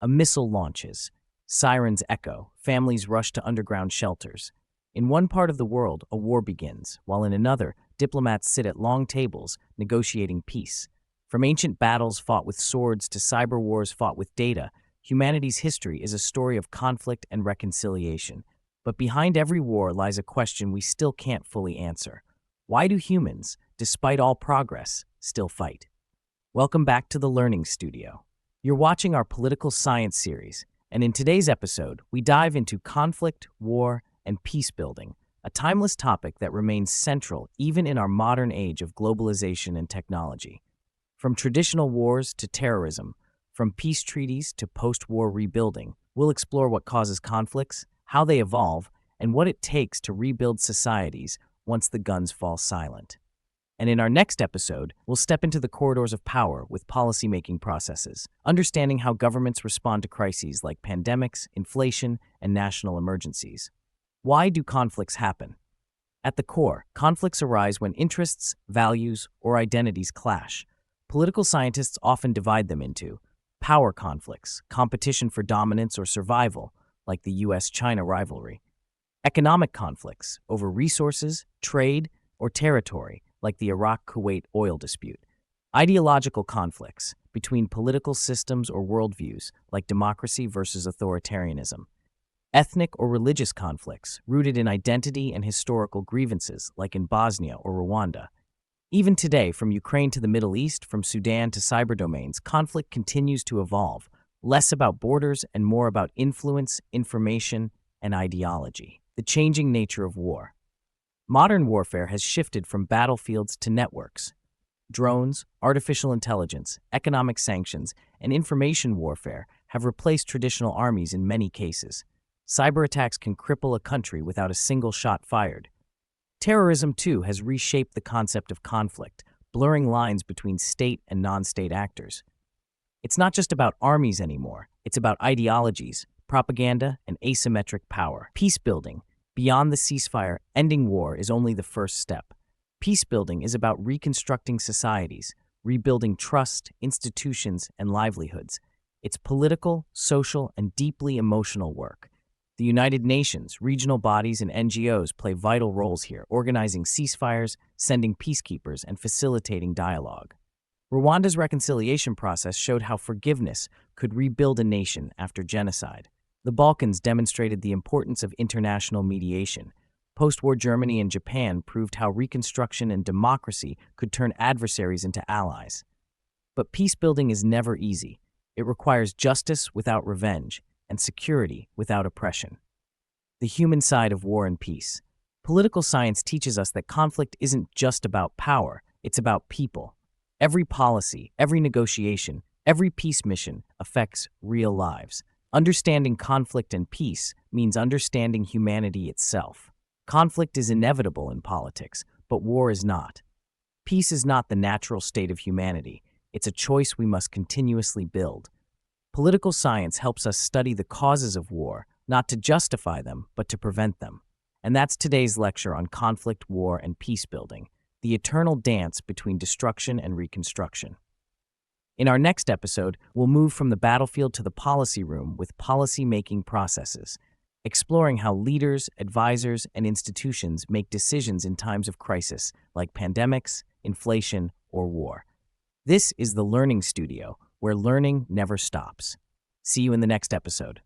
A missile launches. Sirens echo. Families rush to underground shelters. In one part of the world, a war begins, while in another, diplomats sit at long tables negotiating peace. From ancient battles fought with swords to cyber wars fought with data, humanity's history is a story of conflict and reconciliation. But behind every war lies a question we still can't fully answer. Why do humans, despite all progress, still fight? Welcome back to the Learning Studio. You're watching our political science series, and in today's episode, we dive into conflict, war, and peacebuilding, a timeless topic that remains central even in our modern age of globalization and technology. From traditional wars to terrorism, from peace treaties to post-war rebuilding, we'll explore what causes conflicts, how they evolve, and what it takes to rebuild societies once the guns fall silent. And in our next episode, we'll step into the corridors of power with policymaking processes, understanding how governments respond to crises like pandemics, inflation, and national emergencies. Why do conflicts happen? At the core, conflicts arise when interests, values, or identities clash. Political scientists often divide them into power conflicts, competition for dominance or survival, like the US-China rivalry; economic conflicts over resources, trade, or territory, like the Iraq-Kuwait oil dispute; ideological conflicts between political systems or worldviews, like democracy versus authoritarianism; ethnic or religious conflicts rooted in identity and historical grievances, like in Bosnia or Rwanda. Even today, from Ukraine to the Middle East, from Sudan to cyberdomains, conflict continues to evolve, less about borders and more about influence, information, and ideology. The changing nature of war. Modern warfare has shifted from battlefields to networks. Drones, artificial intelligence, economic sanctions, and information warfare have replaced traditional armies in many cases. Cyber attacks can cripple a country without a single shot fired. Terrorism, too, has reshaped the concept of conflict, blurring lines between state and non-state actors. It's not just about armies anymore. It's about ideologies, propaganda, and asymmetric power. Peacebuilding, beyond the ceasefire, ending war is only the first step. Peacebuilding is about reconstructing societies, rebuilding trust, institutions, and livelihoods. It's political, social, and deeply emotional work. The United Nations, regional bodies, and NGOs play vital roles here, organizing ceasefires, sending peacekeepers, and facilitating dialogue. Rwanda's reconciliation process showed how forgiveness could rebuild a nation after genocide. The Balkans demonstrated the importance of international mediation. Post-war Germany and Japan proved how reconstruction and democracy could turn adversaries into allies. But peacebuilding is never easy. It requires justice without revenge and security without oppression. The human side of war and peace. Political science teaches us that conflict isn't just about power, it's about people. Every policy, every negotiation, every peace mission affects real lives. Understanding conflict and peace means understanding humanity itself. Conflict is inevitable in politics, but war is not. Peace is not the natural state of humanity. It's a choice we must continuously build. Political science helps us study the causes of war, not to justify them, but to prevent them. And that's today's lecture on conflict, war, and peacebuilding, the eternal dance between destruction and reconstruction. In our next episode, we'll move from the battlefield to the policy room with policy-making processes, exploring how leaders, advisors, and institutions make decisions in times of crisis, like pandemics, inflation, or war. This is the Learning Studio, where learning never stops. See you in the next episode.